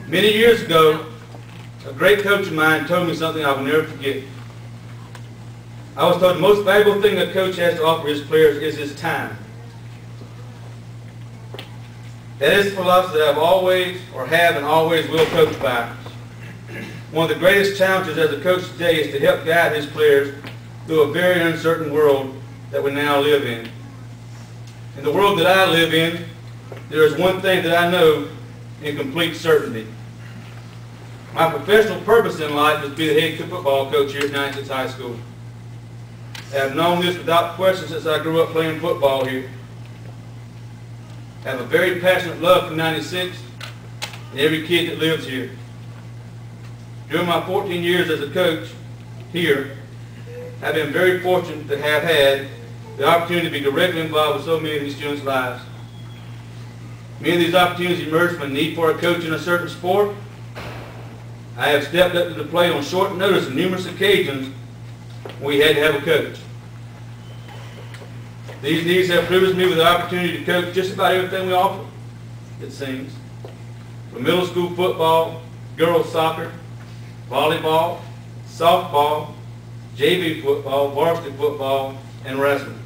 Many years ago, a great coach of mine told me something I will never forget. I was told the most valuable thing a coach has to offer his players is his time. That is the philosophy that I've always, or have and always will coach by. One of the greatest challenges as a coach today is to help guide his players through a very uncertain world that we now live in. In the world that I live in, there is one thing that I know in complete certainty. My professional purpose in life is to be the head football coach here at 96 High School. I have known this without question since I grew up playing football here. I have a very passionate love for 96 and every kid that lives here. During my 14 years as a coach here, I've been very fortunate to have had the opportunity to be directly involved with so many of these students' lives. Many of these opportunities emerged from a need for a coach in a certain sport. I have stepped up to the plate on short notice on numerous occasions when we had to have a coach. These needs have privileged me with the opportunity to coach just about everything we offer, it seems. From middle school football, girls soccer, volleyball, softball, JV football, varsity football, and wrestling.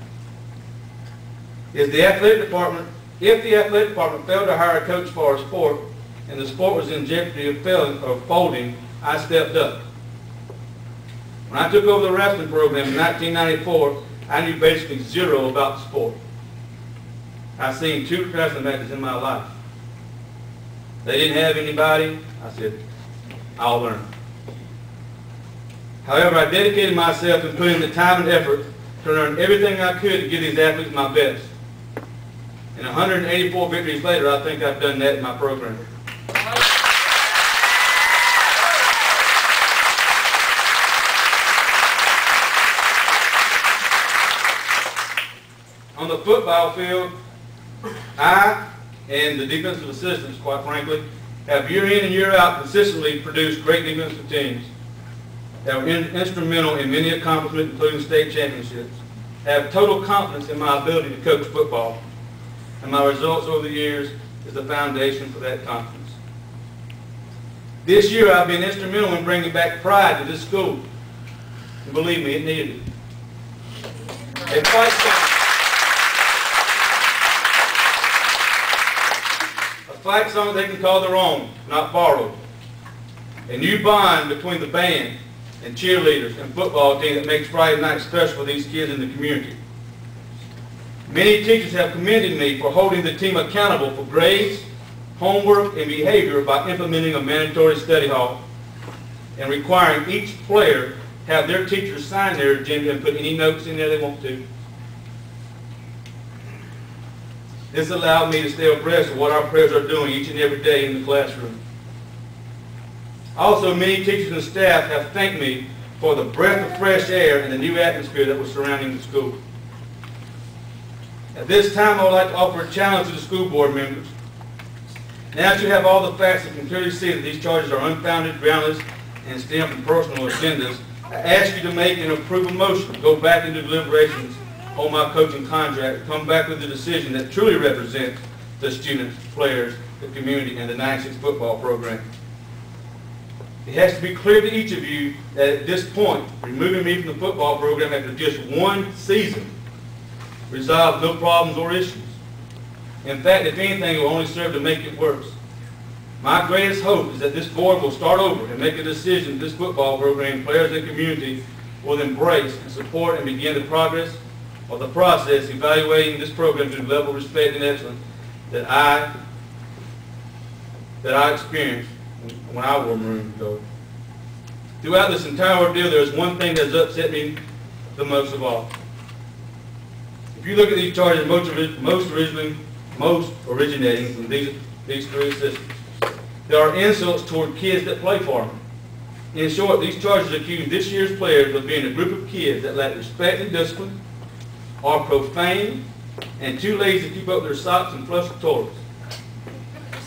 If the athletic department failed to hire a coach for a sport and the sport was in jeopardy of failing or folding, I stepped up. When I took over the wrestling program in 1994, I knew basically zero about the sport. I've seen 2 wrestling matches in my life. They didn't have anybody. I said, I'll learn. However, I dedicated myself and put in the time and effort to learn everything I could to give these athletes my best. And 184 victories later, I think I've done that in my program. On the football field, I and the defensive assistants, quite frankly, have year in and year out consistently produced great defensive teams that were instrumental in many accomplishments, including state championships. I have total confidence in my ability to coach football, and my results over the years is the foundation for that confidence. This year I've been instrumental in bringing back pride to this school, and believe me, it needed it. A fight song they can call their own, not borrowed. A new bond between the band and cheerleaders and football team that makes Friday night special for these kids in the community. Many teachers have commended me for holding the team accountable for grades, homework, and behavior by implementing a mandatory study hall and requiring each player have their teachers sign their agenda and put any notes in there they want to. This allowed me to stay abreast of what our players are doing each and every day in the classroom. Also, many teachers and staff have thanked me for the breath of fresh air and the new atmosphere that was surrounding the school. At this time, I would like to offer a challenge to the school board members. Now that you have all the facts and can clearly see that these charges are unfounded, groundless, and stem from personal agendas, I ask you to make and approve a motion to go back into deliberations on my coaching contract, come back with a decision that truly represents the students, players, the community, and the 96 football program. It has to be clear to each of you that at this point, removing me from the football program after just one season resolves no problems or issues. In fact, if anything, it will only serve to make it worse. My greatest hope is that this board will start over and make a decision that this football program, players, and community will embrace and support and begin the progress of the process evaluating this program to the level of respect and excellence that I experienced when I wore maroon gold. Throughout this entire ordeal, there is one thing that has upset me the most of all. If you look at these charges, most originating from these 3 assistants, there are insults toward kids that play for them. In short, these charges accuse this year's players of being a group of kids that lack respect and discipline, are profane, and too lazy to keep up their socks and flush the toilets.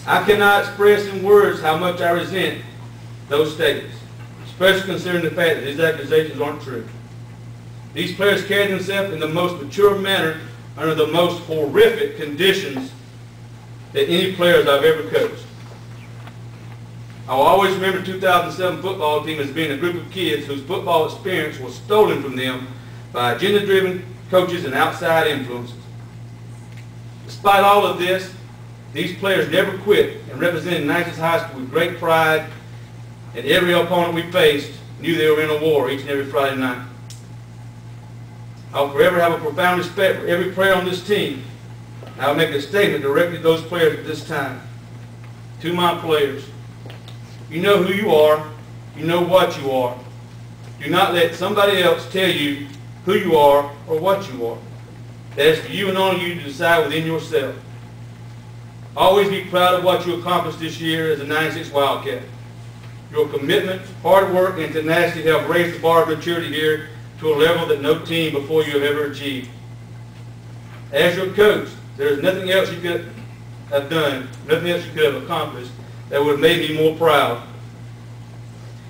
I cannot express in words how much I resent those statements, especially considering the fact that these accusations aren't true. These players carry themselves in the most mature manner under the most horrific conditions that any players I've ever coached. I will always remember the 2007 football team as being a group of kids whose football experience was stolen from them by agenda-driven coaches and outside influences. Despite all of this, these players never quit and represented Natchez High School with great pride, and every opponent we faced knew they were in a war each and every Friday night. I will forever have a profound respect for every player on this team. I will make a statement directly to those players at this time. To my players, you know who you are, you know what you are. Do not let somebody else tell you who you are or what you are. That is for you and only you to decide within yourself. Always be proud of what you accomplished this year as a 96 Wildcat. Your commitment, hard work, and tenacity have raised the bar of maturity here to a level that no team before you have ever achieved. As your coach, there is nothing else you could have done, nothing else you could have accomplished that would have made me more proud.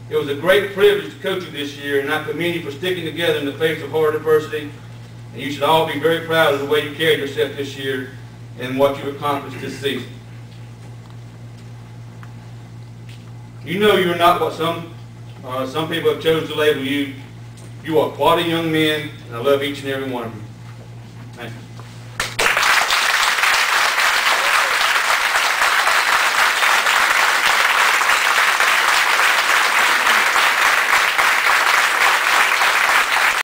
It was a great privilege to coach you this year, and I commend you for sticking together in the face of hard adversity. And you should all be very proud of the way you carried yourself this year and what you accomplished this season. You know you're not what some people have chosen to label you. You are quality young men, and I love each and every one of you. Thank you.